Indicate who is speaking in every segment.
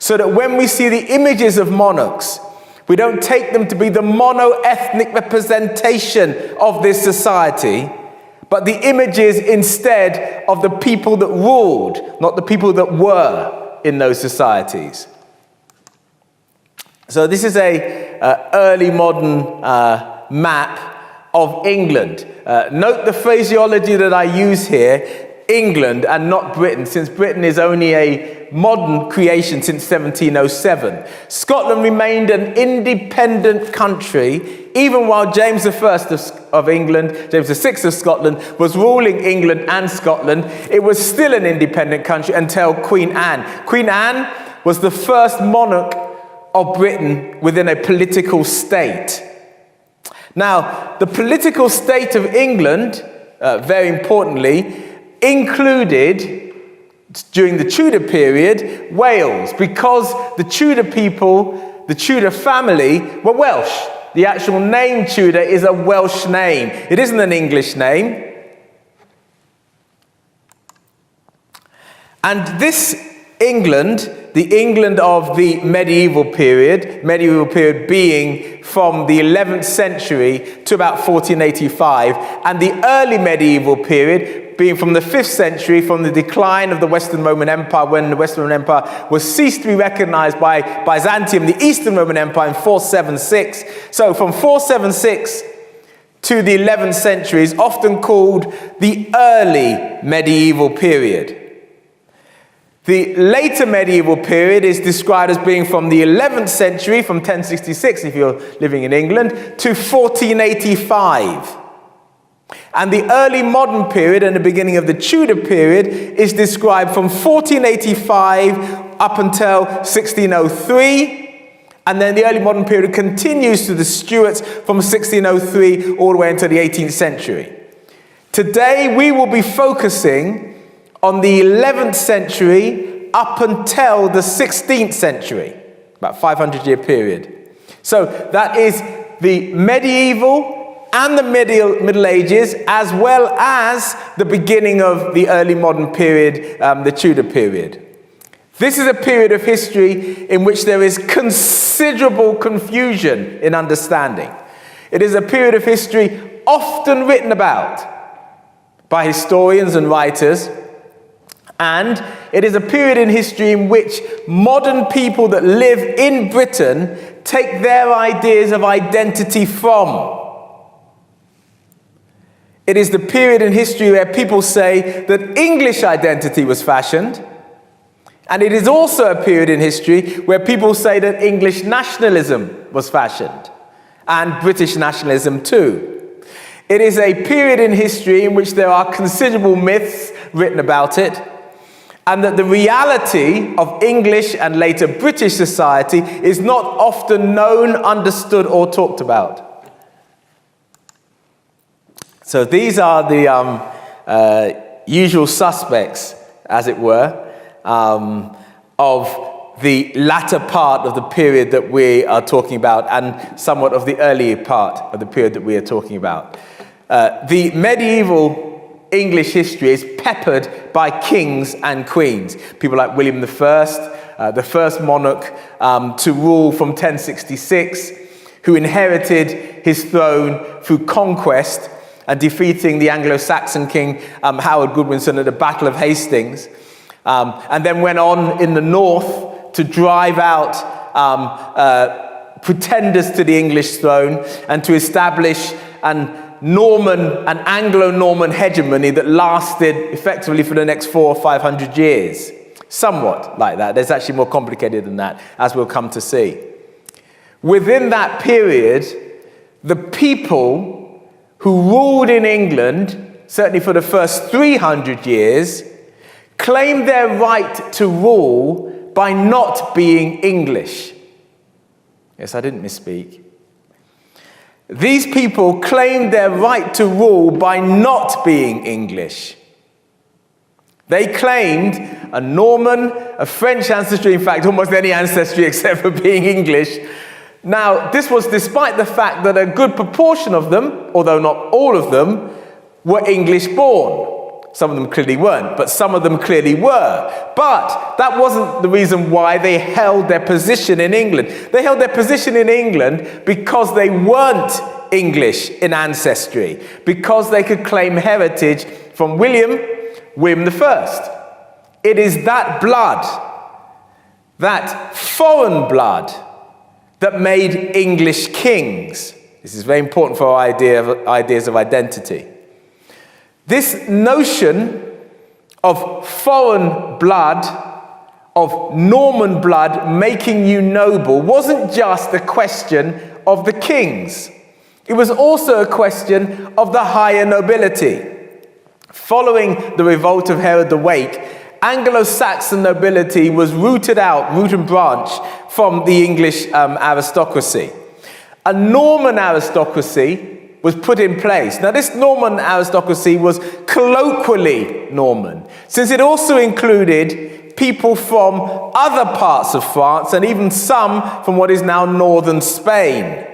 Speaker 1: so that when we see the images of monarchs, we don't take them to be the mono-ethnic representation of this society, but the images instead of the people that ruled, not the people that were in those societies. So this is a early modern map of England. Note the phraseology that I use here, England and not Britain, since Britain is only a modern creation since 1707. Scotland remained an independent country even while James I of England, James VI of Scotland, was ruling England and Scotland. It was still an independent country until Queen Anne. Queen Anne was the first monarch of Britain within a political state. Now, the political state of England, very importantly, included, during the Tudor period, Wales, because the Tudor people, the Tudor family, were Welsh. The actual name Tudor is a Welsh name. It isn't an English name. And this England, the England of the medieval period being from the 11th century to about 1485, and the early medieval period being from the 5th century, from the decline of the Western Roman Empire, when the Western Roman Empire was ceased to be recognized by Byzantium, the Eastern Roman Empire, in 476. So from 476 to the 11th century is often called the early medieval period. The later medieval period is described as being from the 11th century, from 1066 if you're living in England, to 1485. And the early modern period and the beginning of the Tudor period is described from 1485 up until 1603. And then the early modern period continues to the Stuarts from 1603 all the way into the 18th century. Today we will be focusing on the 11th century up until the 16th century, about 500-year period. So that is the medieval and the Middle Ages, as well as the beginning of the early modern period, the Tudor period. This is a period of history in which there is considerable confusion in understanding. It is a period of history often written about by historians and writers, and it is a period in history in which modern people that live in Britain take their ideas of identity from. It is the period in history where people say that English identity was fashioned, and it is also a period in history where people say that English nationalism was fashioned, and British nationalism too. It is a period in history in which there are considerable myths written about it, and that the reality of English and later British society is not often known, understood, or talked about. So these are the usual suspects, as it were, of the latter part of the period that we are talking about, and somewhat of the earlier part of the period that we are talking about. The medieval English history is peppered by kings and queens. People like William I, the first monarch to rule from 1066, who inherited his throne through conquest and defeating the Anglo-Saxon king Howard Godwinson at the Battle of Hastings, and then went on in the north to drive out pretenders to the English throne and to establish an Anglo-Norman hegemony that lasted effectively for the next 400 or 500 years. Somewhat like that. There's actually more complicated than that, as we'll come to see. Within that period, the people who ruled in England, certainly for the first 300 years, claimed their right to rule by not being English. Yes, I didn't misspeak. These people claimed their right to rule by not being English. They claimed a Norman, a French ancestry, in fact, almost any ancestry except for being English. Now, this was despite the fact that a good proportion of them, although not all of them, were English born. Some of them clearly weren't, but some of them clearly were. But that wasn't the reason why they held their position in England. They held their position in England because they weren't English in ancestry, because they could claim heritage from William I. It is that blood, that foreign blood, that made English kings. This is very important for our ideas of identity. This notion of foreign blood, of Norman blood making you noble, wasn't just a question of the kings. It was also a question of the higher nobility. Following the revolt of Herod the Wake, Anglo-Saxon nobility was rooted out, root and branch, from the English aristocracy. A Norman aristocracy was put in place. Now, this Norman aristocracy was colloquially Norman, since it also included people from other parts of France and even some from what is now northern Spain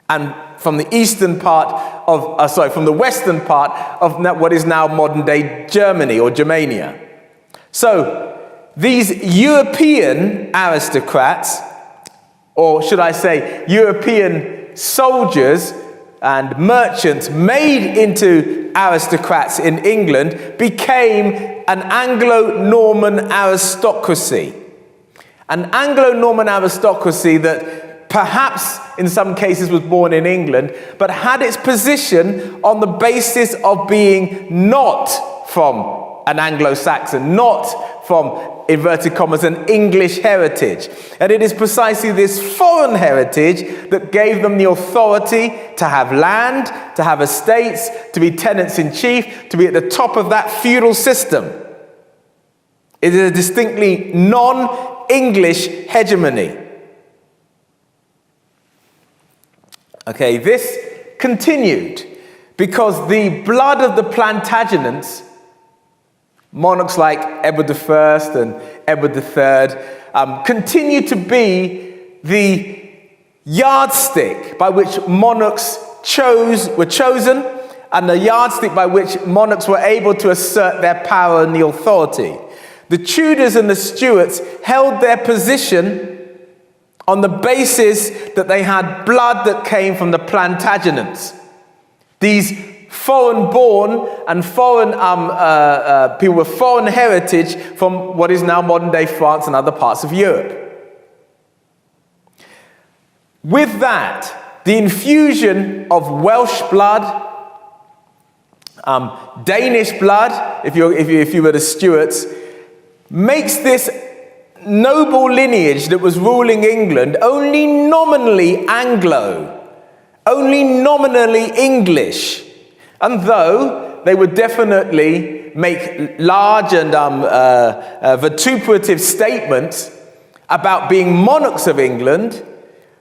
Speaker 1: and from the eastern part of, from the western part of what is now modern-day Germany or Germania. So, these European aristocrats, or should I say European soldiers and merchants made into aristocrats in England, became an Anglo-Norman aristocracy. An Anglo-Norman aristocracy that perhaps in some cases was born in England, but had its position on the basis of being not from an Anglo-Saxon, not from, inverted commas, an English heritage. And it is precisely this foreign heritage that gave them the authority to have land, to have estates, to be tenants-in-chief, to be at the top of that feudal system. It is a distinctly non-English hegemony. Okay, this continued because the blood of the Plantagenets, monarchs like Edward I and Edward III, continued to be the yardstick by which monarchs were chosen, and the yardstick by which monarchs were able to assert their power and the authority. The Tudors and the Stuarts held their position on the basis that they had blood that came from the Plantagenets. These foreign-born and foreign people with foreign heritage from what is now modern-day France and other parts of Europe. With that, the infusion of Welsh blood, Danish blood, if you were the Stuarts, makes this noble lineage that was ruling England only nominally Anglo, only nominally English. And though they would definitely make large and vituperative statements about being monarchs of England,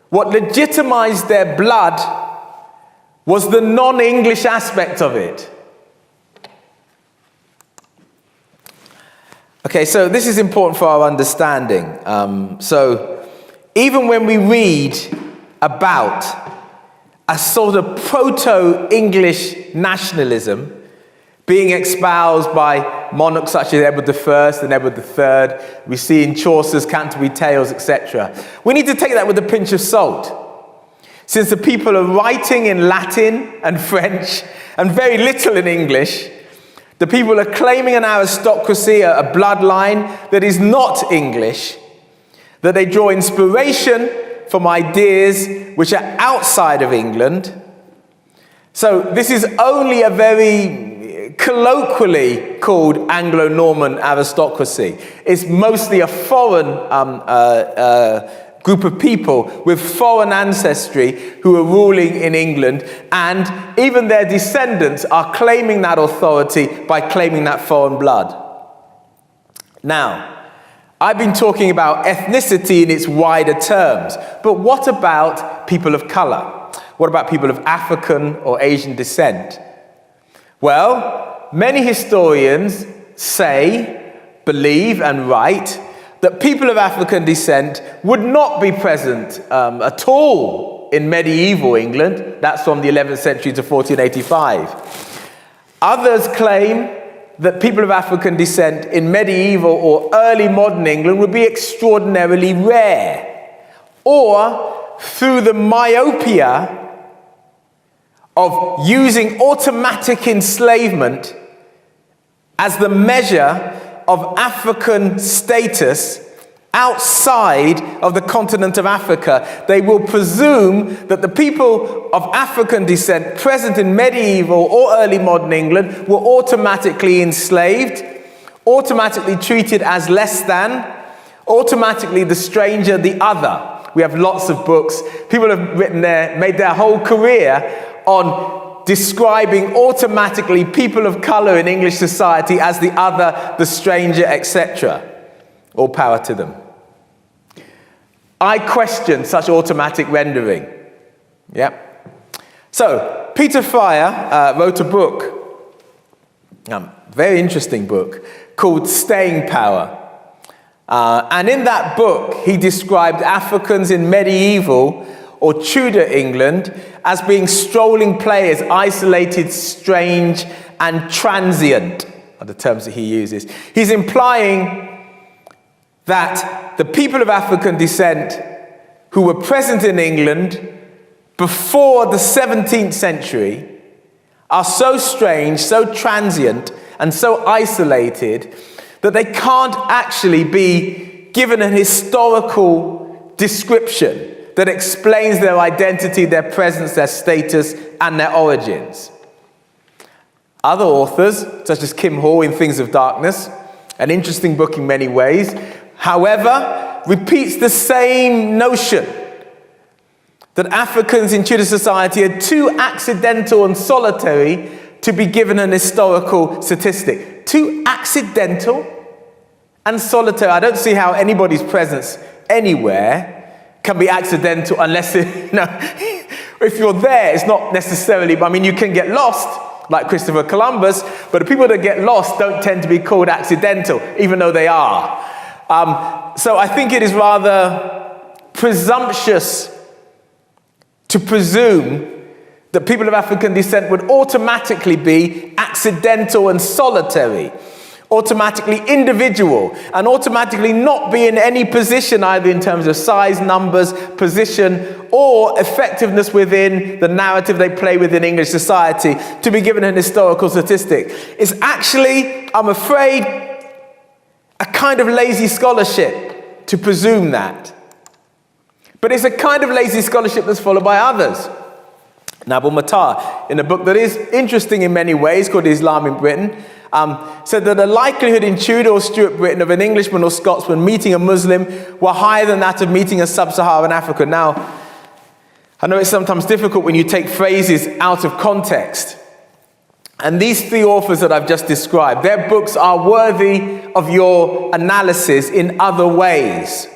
Speaker 1: what legitimized their blood was the non-English aspect of it. Okay, so this is important for our understanding. So even when we read about a sort of proto-English nationalism being espoused by monarchs such as Edward I and Edward III, we see in Chaucer's Canterbury Tales, etc. We need to take that with a pinch of salt, since the people are writing in Latin and French and very little in English. The people are claiming an aristocracy, a bloodline that is not English, that they draw inspiration from ideas which are outside of England. So this is only a very colloquially called Anglo-Norman aristocracy. It's mostly a foreign group of people with foreign ancestry who are ruling in England, and even their descendants are claiming that authority by claiming that foreign blood. Now, I've been talking about ethnicity in its wider terms, but what about people of color? What about people of African or Asian descent? Well, many historians say, believe and write that people of African descent would not be present at all in medieval England. That's from the 11th century to 1485. Others claim that people of African descent in medieval or early modern England would be extraordinarily rare, or through the myopia of using automatic enslavement as the measure of African status outside of the continent of Africa. They will presume that the people of African descent present in medieval or early modern England were automatically enslaved, automatically treated as less than, automatically the stranger, the other. We have lots of books. People have written made their whole career on describing automatically people of color in English society as the other, the stranger, etc. All power to them. I question such automatic rendering. Yep. So, Peter Fryer wrote a book, very interesting book, called Staying Power. And in that book, he described Africans in medieval or Tudor England as being strolling players, isolated, strange, and transient, are the terms that he uses. He's implying that the people of African descent who were present in England before the 17th century are so strange, so transient, and so isolated that they can't actually be given an historical description that explains their identity, their presence, their status, and their origins. Other authors, such as Kim Hall in Things of Darkness, an interesting book in many ways, however, repeats the same notion that Africans in Tudor society are too accidental and solitary to be given an historical statistic. Too accidental and solitary. I don't see how anybody's presence anywhere can be accidental unless if you're there, it's not necessarily, I mean, you can get lost, like Christopher Columbus, but the people that get lost don't tend to be called accidental, even though they are. So I think it is rather presumptuous to presume that people of African descent would automatically be accidental and solitary, automatically individual, and automatically not be in any position either in terms of size, numbers, position, or effectiveness within the narrative they play within English society to be given an historical statistic. It's actually, I'm afraid, a kind of lazy scholarship to presume that. But it's a kind of lazy scholarship that's followed by others. Nabil Matar, in a book that is interesting in many ways called Islam in Britain, said that the likelihood in Tudor or Stuart Britain of an Englishman or Scotsman meeting a Muslim were higher than that of meeting a sub-Saharan African. Now, I know it's sometimes difficult when you take phrases out of context. And these three authors that I've just described, their books are worthy of your analysis in other ways.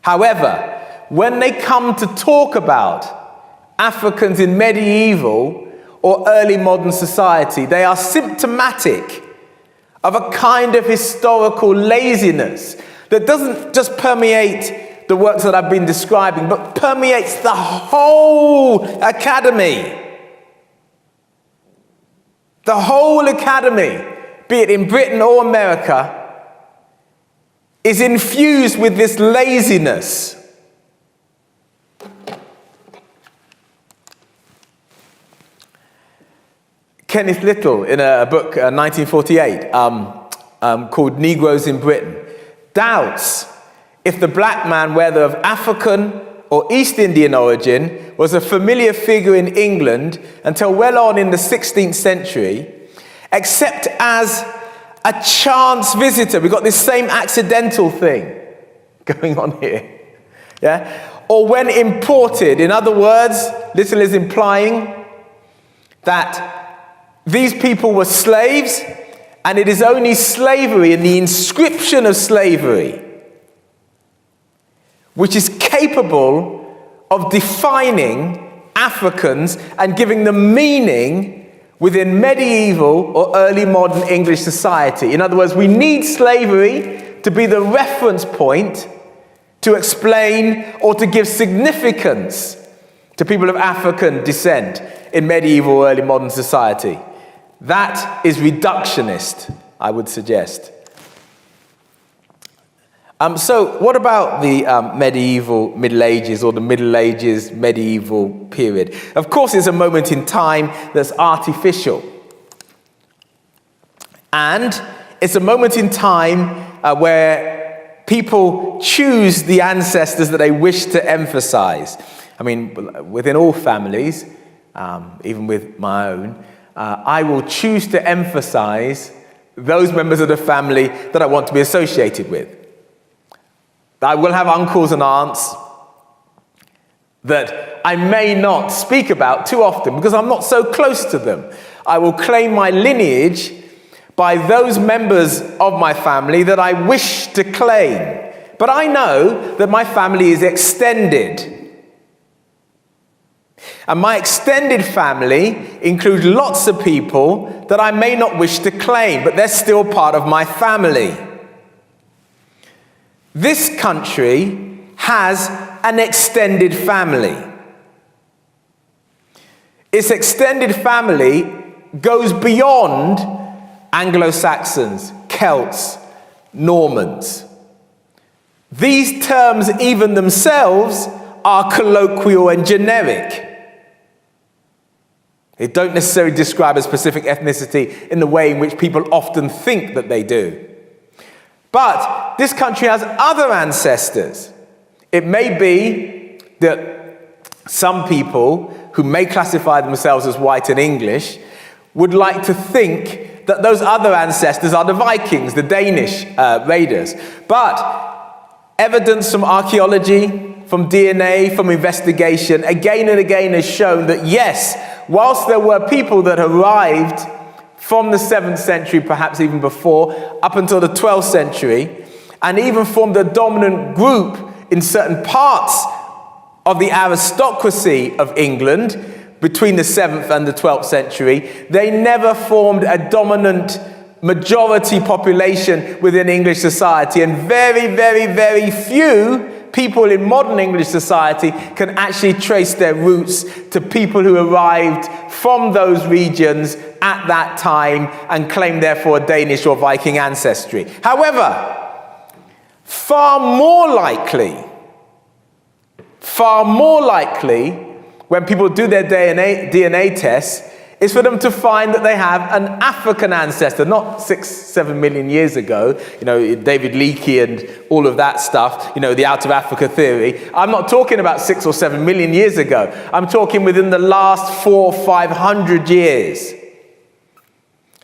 Speaker 1: However, when they come to talk about Africans in medieval or early modern society, they are symptomatic of a kind of historical laziness that doesn't just permeate the works that I've been describing, but permeates the whole academy. The whole academy, be it in Britain or America, is infused with this laziness. Kenneth Little, in a book, 1948, called Negroes in Britain, doubts if the black man, whether of African or East Indian origin, was a familiar figure in England until well on in the 16th century, except as a chance visitor. We've got this same accidental thing going on here. Yeah? Or when imported. In other words, Little is implying that these people were slaves, and it is only slavery and the inscription of slavery which is capable of defining Africans and giving them meaning within medieval or early modern English society. In other words, we need slavery to be the reference point to explain or to give significance to people of African descent in medieval or early modern society. That is reductionist, I would suggest. So what about the medieval Middle Ages, or the Middle Ages medieval period? Of course, it's a moment in time that's artificial. And it's a moment in time where people choose the ancestors that they wish to emphasize. I mean, within all families, even with my own, I will choose to emphasize those members of the family that I want to be associated with. I will have uncles and aunts that I may not speak about too often because I'm not so close to them. I will claim my lineage by those members of my family that I wish to claim. But I know that my family is extended. And my extended family includes lots of people that I may not wish to claim, but they're still part of my family. This country has an extended family. Its extended family goes beyond Anglo-Saxons, Celts, Normans. These terms, even themselves, are colloquial and generic. They don't necessarily describe a specific ethnicity in the way in which people often think that they do. But this country has other ancestors. It may be that some people who may classify themselves as white and English would like to think that those other ancestors are the Vikings, the Danish raiders. But evidence from archaeology, from DNA, from investigation, again and again has shown that yes, whilst there were people that arrived from the 7th century, perhaps even before, up until the 12th century, and even formed a dominant group in certain parts of the aristocracy of England between the 7th and the 12th century, they never formed a dominant majority population within English society, and very, very, very few people in modern English society can actually trace their roots to people who arrived from those regions at that time and claim therefore a Danish or Viking ancestry. However, far more likely, when people do their DNA tests, is for them to find that they have an African ancestor, not 6-7 million years ago, David Leakey and all of that stuff, the out of Africa theory. I'm not talking about 6 or 7 million years ago. I'm talking within the last 400 or 500 years.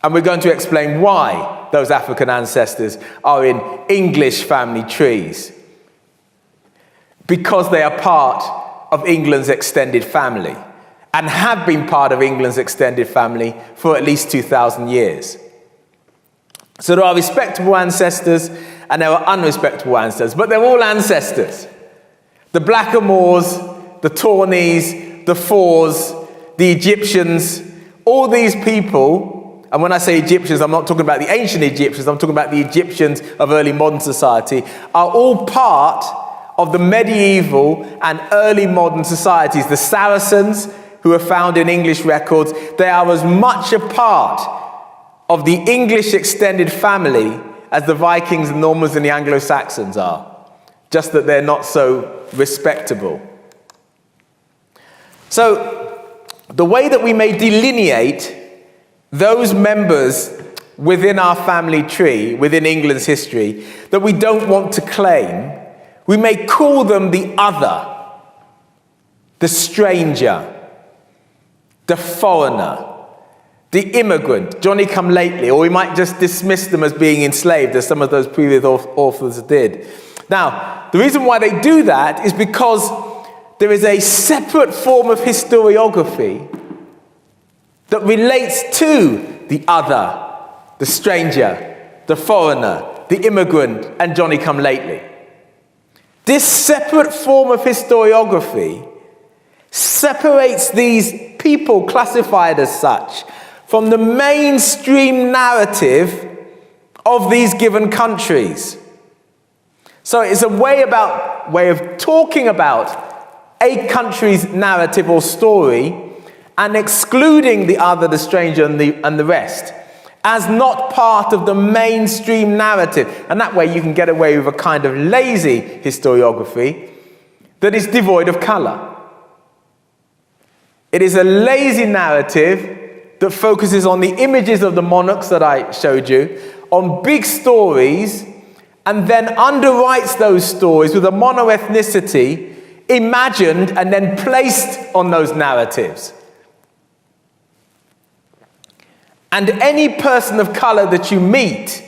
Speaker 1: And we're going to explain why those African ancestors are in English family trees. Because they are part of England's extended family, and have been part of England's extended family for at least 2,000 years. So there are respectable ancestors and there are unrespectable ancestors, but they're all ancestors. The Blackamoors, the Tawneys, the Fours, the Egyptians, all these people, and when I say Egyptians, I'm not talking about the ancient Egyptians, I'm talking about the Egyptians of early modern society, are all part of the medieval and early modern societies. The Saracens, who are found in English records, they are as much a part of the English extended family as the Vikings, the Normans, and the Anglo-Saxons are, just that they're not so respectable. So, the way that we may delineate those members within our family tree, within England's history, that we don't want to claim, we may call them the other, the stranger, the foreigner, the immigrant, Johnny-come-lately, or we might just dismiss them as being enslaved, as some of those previous authors did. Now, the reason why they do that is because there is a separate form of historiography that relates to the other, the stranger, the foreigner, the immigrant, and Johnny-come-lately. This separate form of historiography separates these people classified as such from the mainstream narrative of these given countries. So it's a way of talking about a country's narrative or story and excluding the other, the stranger, and the rest, as not part of the mainstream narrative. And that way you can get away with a kind of lazy historiography that is devoid of colour. It is a lazy narrative that focuses on the images of the monarchs that I showed you, on big stories, and then underwrites those stories with a monoethnicity imagined and then placed on those narratives. And any person of colour that you meet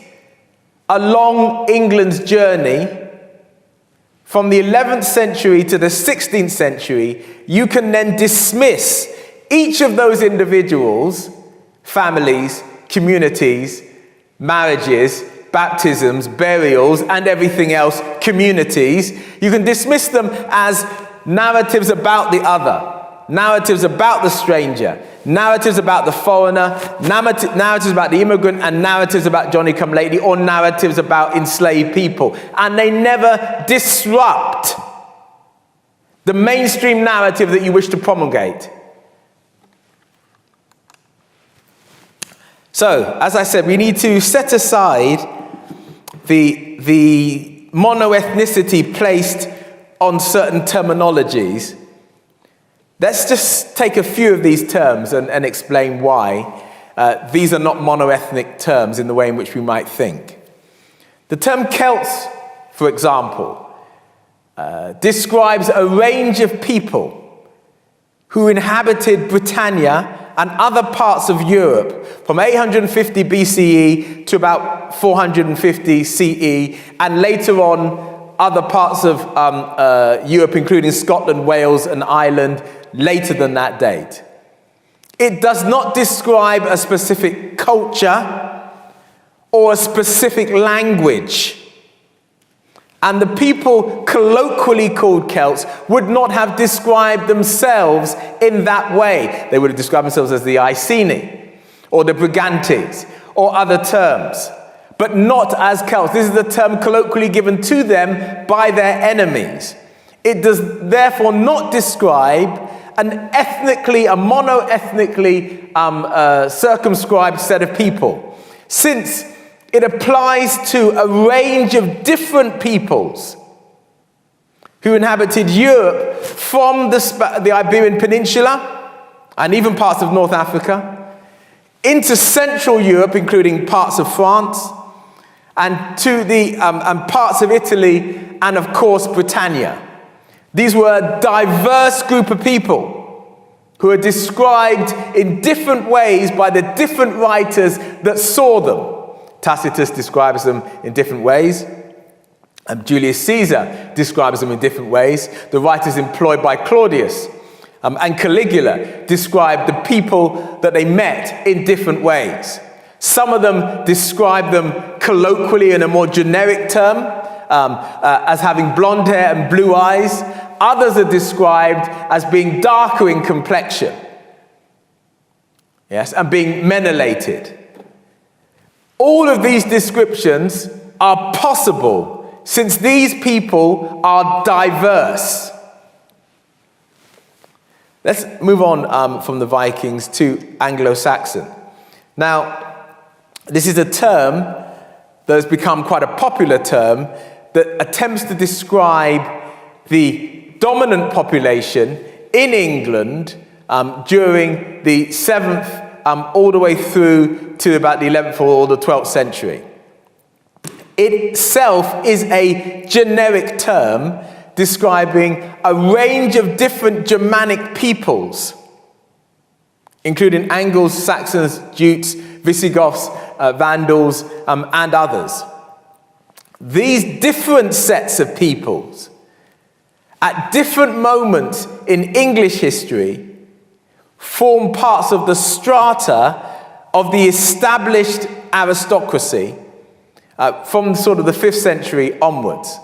Speaker 1: along England's journey from the 11th century to the 16th century, you can then dismiss each of those individuals, families, communities, marriages, baptisms, burials, and everything else, communities. You can dismiss them as narratives about the other, narratives about the stranger, narratives about the foreigner, narratives about the immigrant, and narratives about Johnny-come-lately, or narratives about enslaved people. And they never disrupt the mainstream narrative that you wish to promulgate. So, as I said, we need to set aside the monoethnicity placed on certain terminologies. Let's just take a few of these terms and explain why these are not monoethnic terms in the way in which we might think. The term Celts, for example, describes a range of people who inhabited Britannia and other parts of Europe from 850 BCE to about 450 CE, and later on other parts of Europe, including Scotland, Wales, and Ireland, later than that date. It does not describe a specific culture or a specific language. And the people colloquially called Celts would not have described themselves in that way. They would have described themselves as the Iceni, or the Brigantes, or other terms, but not as Celts. This is a term colloquially given to them by their enemies. It does therefore not describe a mono-ethnically circumscribed set of people, since it applies to a range of different peoples who inhabited Europe from the Iberian Peninsula and even parts of North Africa into Central Europe, including parts of France, and to the and parts of Italy, and of course Britannia. These were a diverse group of people who are described in different ways by the different writers that saw them. Tacitus describes them in different ways. Julius Caesar describes them in different ways. The writers employed by Claudius and Caligula describe the people that they met in different ways. Some of them describe them colloquially in a more generic term, as having blonde hair and blue eyes. Others are described as being darker in complexion, yes, and being menelated. All of these descriptions are possible since these people are diverse. Let's move on from the Vikings to Anglo-Saxon. Now, this is a term that has become quite a popular term that attempts to describe the dominant population in England during the 7th all the way through to about the 11th or the 12th century. It itself is a generic term describing a range of different Germanic peoples, including Angles, Saxons, Jutes, Visigoths, Vandals, and others. These different sets of peoples, at different moments in English history, form parts of the strata of the established aristocracy from sort of the 5th century onwards.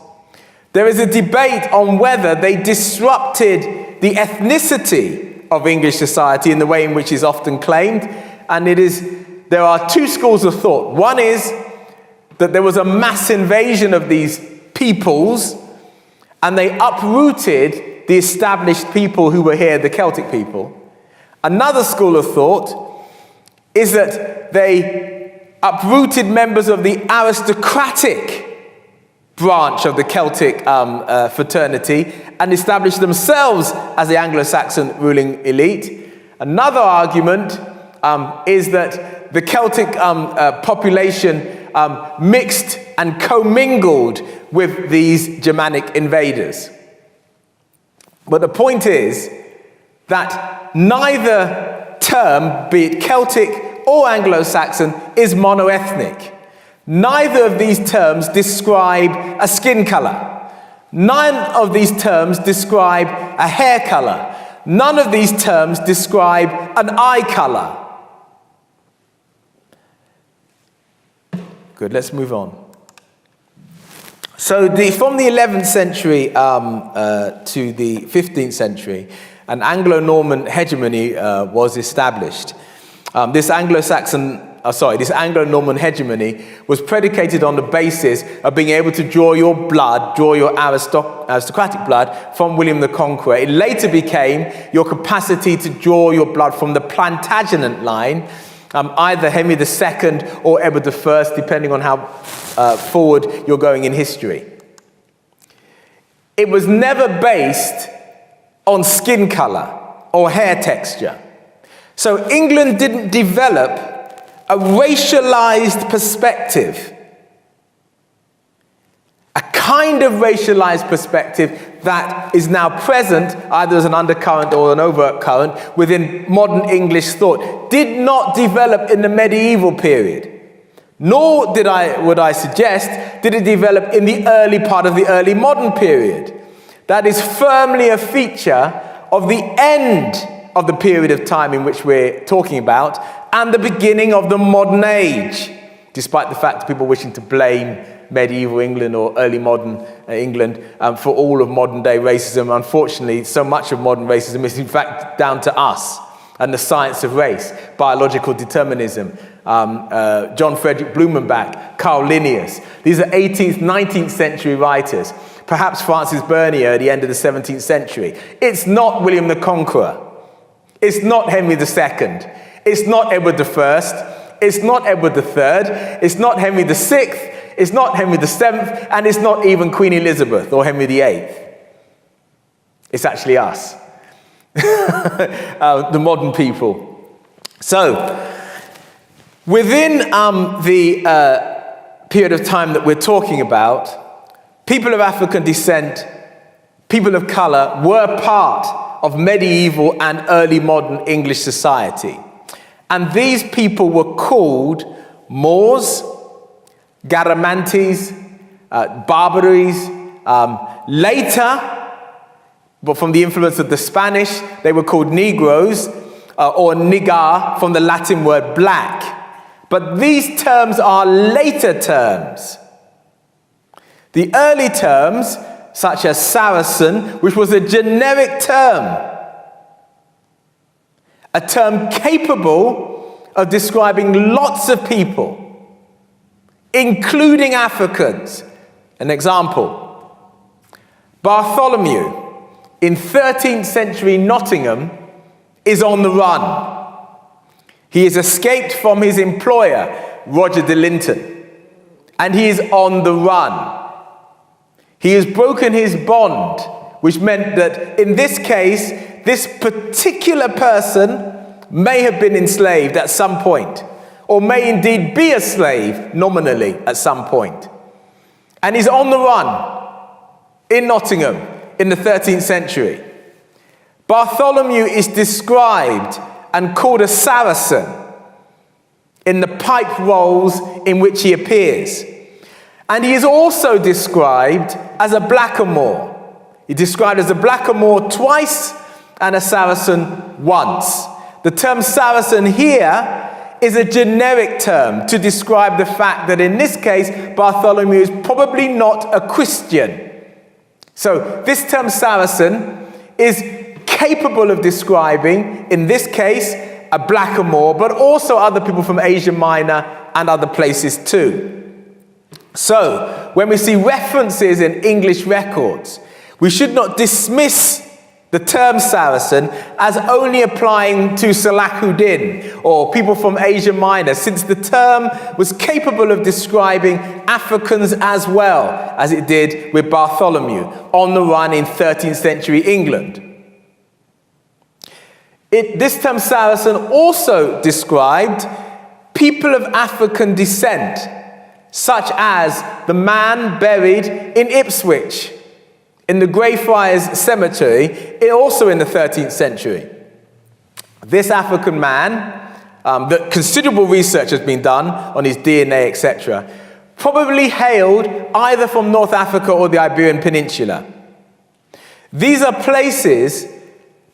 Speaker 1: There is a debate on whether they disrupted the ethnicity of English society in the way in which is often claimed, and there are two schools of thought. One is that there was a mass invasion of these peoples, and they uprooted the established people who were here, the Celtic people. Another school of thought is that they uprooted members of the aristocratic branch of the Celtic fraternity and established themselves as the Anglo-Saxon ruling elite. Another argument is that the Celtic population mixed and commingled with these Germanic invaders. But the point is that neither term, be it Celtic or Anglo-Saxon, is monoethnic. Neither of these terms describe a skin color. None of these terms describe a hair color. None of these terms describe an eye color. Good, let's move on. So from the 11th century to the 15th century, an Anglo-Norman hegemony was established. This Anglo-Norman hegemony was predicated on the basis of being able to draw your aristocratic blood from William the Conqueror. It later became your capacity to draw your blood from the Plantagenet line, either Henry II or Edward I, depending on how forward you're going in history. It was never based on skin color or hair texture. So England didn't develop a racialized perspective, a kind of racialized perspective that is now present, either as an undercurrent or an overt current, within modern English thought, did not develop in the medieval period. Nor would I suggest, did it develop in the early part of the early modern period. That is firmly a feature of the end of the period of time in which we're talking about, and the beginning of the modern age, despite the fact of people wishing to blame medieval England or early modern England for all of modern day racism. Unfortunately, so much of modern racism is in fact down to us and the science of race, biological determinism, John Frederick Blumenbach, Carl Linnaeus. These are 18th, 19th century writers, perhaps Francis Bernier at the end of the 17th century. It's not William the Conqueror. It's not Henry II. It's not Edward I. It's not Edward III. It's not Henry VI. It's not Henry VII. And it's not even Queen Elizabeth or Henry VIII. It's actually us, the modern people. So, within the period of time that we're talking about, people of African descent, people of color, were part of medieval and early modern English society. And these people were called Moors, Garamantes, Barbaries. Later, but from the influence of the Spanish, they were called Negroes, or nigar, from the Latin word black. But these terms are later terms. The early terms, such as Saracen, which was a generic term, a term capable of describing lots of people, including Africans. An example, Bartholomew in 13th century Nottingham is on the run. He has escaped from his employer, Roger de Linton, and he is on the run. He has broken his bond, which meant that in this case, this particular person may have been enslaved at some point, or may indeed be a slave nominally at some point. And he's on the run in Nottingham in the 13th century. Bartholomew is described and called a Saracen in the pipe rolls in which he appears. And he is also described as a blackamoor. He's described as a blackamoor twice and a Saracen once. The term Saracen here is a generic term to describe the fact that in this case, Bartholomew is probably not a Christian. So this term Saracen is capable of describing, in this case, a blackamoor, but also other people from Asia Minor and other places too. So, when we see references in English records, we should not dismiss the term Saracen as only applying to Salahuddin or people from Asia Minor, since the term was capable of describing Africans as well as it did with Bartholomew on the run in 13th century England. This term Saracen also described people of African descent, such as the man buried in Ipswich, in the Greyfriars Cemetery, also in the 13th century. This African man, that considerable research has been done on his DNA, etc., probably hailed either from North Africa or the Iberian Peninsula. These are places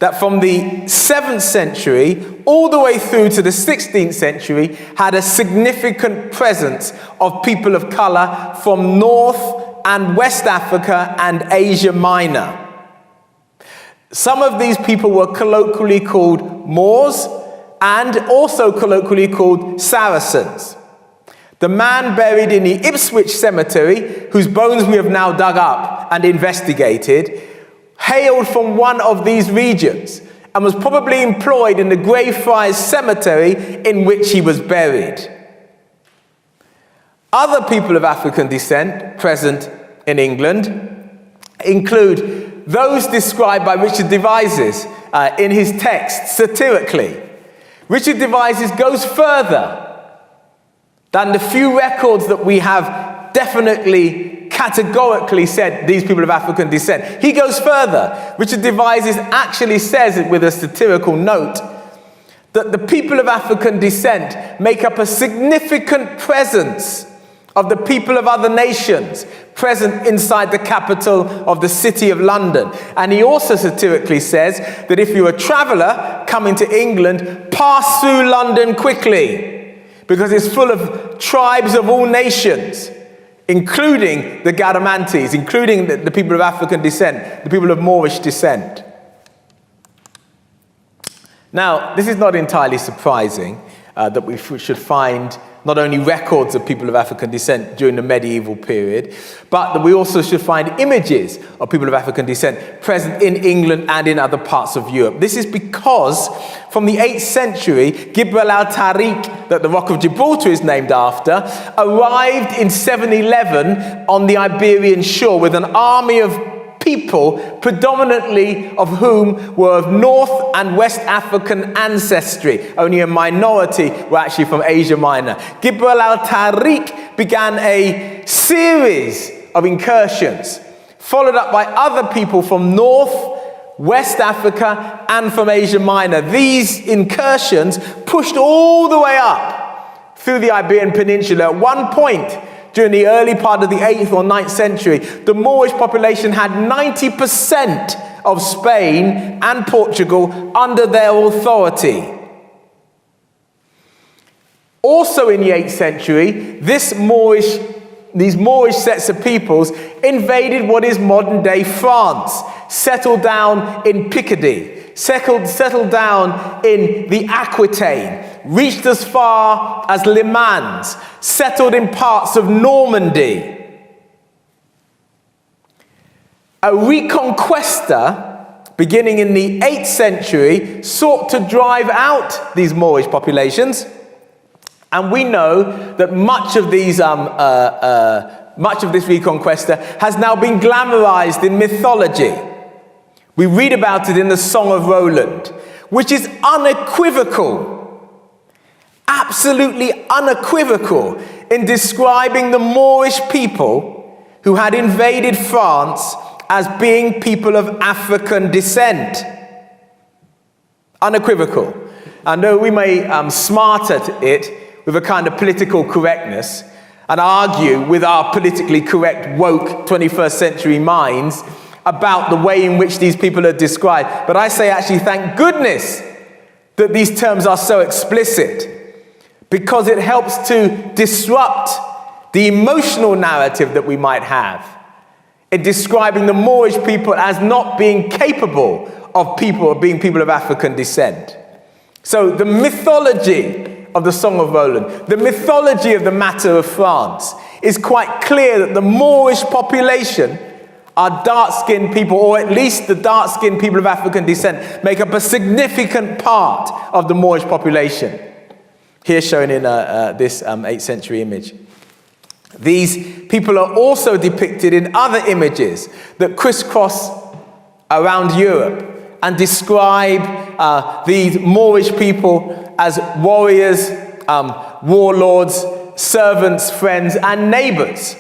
Speaker 1: that from the 7th century all the way through to the 16th century had a significant presence of people of color from North and West Africa and Asia Minor. Some of these people were colloquially called Moors and also colloquially called Saracens. The man buried in the Ipswich Cemetery, whose bones we have now dug up and investigated, hailed from one of these regions and was probably employed in the Greyfriars Cemetery in which he was buried. Other people of African descent present in England include those described by Richard Devizes in his text satirically. Richard Devizes goes further than the few records that we have definitely, categorically said these people of African descent. He goes further. Richard Devizes actually says it with a satirical note that the people of African descent make up a significant presence of the people of other nations present inside the capital of the City of London. And he also satirically says that if you're a traveller coming to England, pass through London quickly, because it's full of tribes of all nations, including the Gadamantes, including the people of African descent, the people of Moorish descent. Now, this is not entirely surprising that we should find not only records of people of African descent during the medieval period, but that we also should find images of people of African descent present in England and in other parts of Europe. This is because from the 8th century, Gibraltar al-Tariq, that the Rock of Gibraltar is named after, arrived in 711 on the Iberian shore with an army of people, predominantly of whom were of North and West African ancestry. Only a minority were actually from Asia Minor. Gibraltar al-Tariq began a series of incursions, followed up by other people from North, West Africa, and from Asia Minor. These incursions pushed all the way up through the Iberian Peninsula. At one point, during the early part of the 8th or 9th century, the Moorish population had 90% of Spain and Portugal under their authority. Also in the 8th century, these Moorish sets of peoples invaded what is modern-day France, settled down in Picardy, settled down in the Aquitaine, reached as far as Le Mans, settled in parts of Normandy. A reconquista, beginning in the 8th century, sought to drive out these Moorish populations. And we know that much of this reconquista has now been glamorized in mythology. We read about it in the Song of Roland, which is unequivocal, absolutely unequivocal in describing the Moorish people who had invaded France as being people of African descent. Unequivocal. I know we may smart at it with a kind of political correctness and argue with our politically correct, woke 21st century minds about the way in which these people are described. But I say actually thank goodness that these terms are so explicit, because it helps to disrupt the emotional narrative that we might have in describing the Moorish people as not being capable of being people of African descent. So the mythology of the Song of Roland, the mythology of the matter of France, is quite clear that the Moorish population Our dark-skinned people, or at least the dark-skinned people of African descent, make up a significant part of the Moorish population. Here shown in this 8th century image. These people are also depicted in other images that crisscross around Europe and describe these Moorish people as warriors, warlords, servants, friends, and neighbors.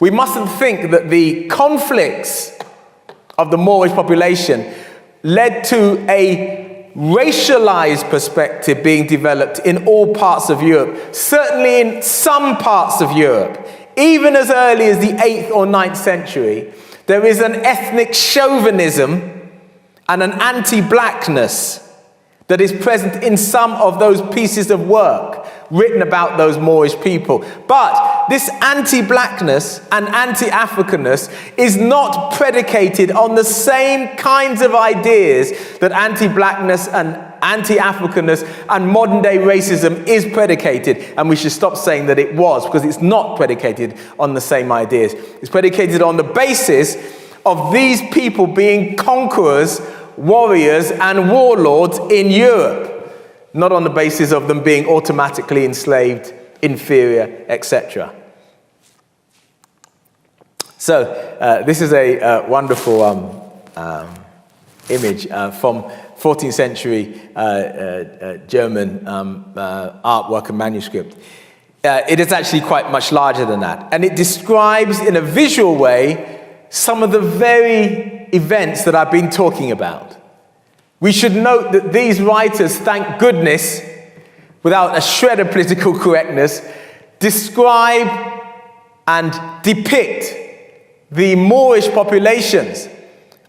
Speaker 1: We mustn't think that the conflicts of the Moorish population led to a racialized perspective being developed in all parts of Europe. Certainly in some parts of Europe, even as early as the 8th or 9th century, there is an ethnic chauvinism and an anti-blackness that is present in some of those pieces of work written about those Moorish people. But this anti-blackness and anti-Africanness is not predicated on the same kinds of ideas that anti-blackness and anti-Africanness and modern-day racism is predicated. And we should stop saying that it was, because it's not predicated on the same ideas. It's predicated on the basis of these people being conquerors, warriors, and warlords in Europe, not on the basis of them being automatically enslaved, inferior, etc. So this is a wonderful image from 14th century German artwork and manuscript. It is actually quite much larger than that, and it describes in a visual way some of the very events that I've been talking about. We should note that these writers, thank goodness, without a shred of political correctness, describe and depict the Moorish populations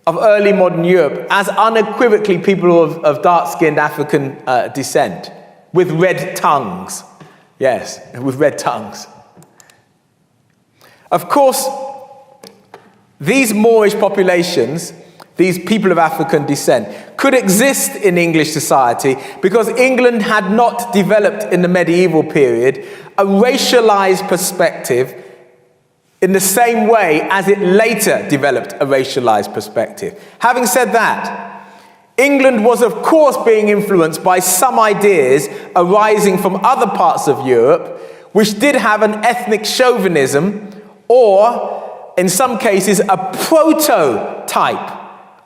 Speaker 1: of early modern Europe as unequivocally people of dark-skinned African descent, with red tongues. Yes, with red tongues. Of course, these Moorish populations, these people of African descent, could exist in English society because England had not developed in the medieval period a racialized perspective in the same way as it later developed a racialized perspective. Having said that, England was of course being influenced by some ideas arising from other parts of Europe, which did have an ethnic chauvinism, or in some cases a prototype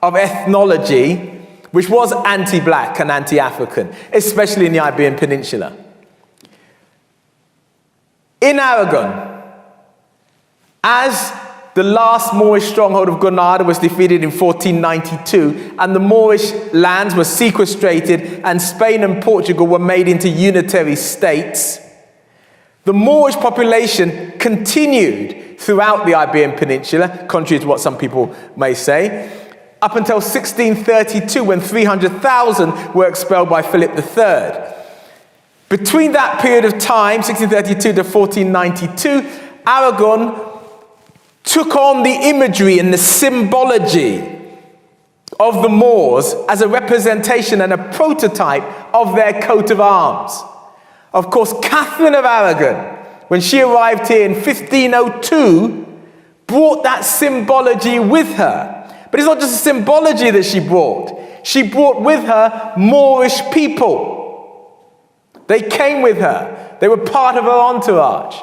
Speaker 1: of ethnology which was anti-black and anti-African, especially in the Iberian Peninsula. In Aragon, as the last Moorish stronghold of Granada was defeated in 1492, and the Moorish lands were sequestrated, and Spain and Portugal were made into unitary states, the Moorish population continued throughout the Iberian Peninsula, contrary to what some people may say, up until 1632, when 300,000 were expelled by Philip III. Between that period of time, 1632 to 1492, Aragon took on the imagery and the symbology of the Moors as a representation and a prototype of their coat of arms. Of course, Catherine of Aragon, when she arrived here in 1502, brought that symbology with her. But it's not just a symbology that she brought. She brought with her Moorish people. They came with her. They were part of her entourage.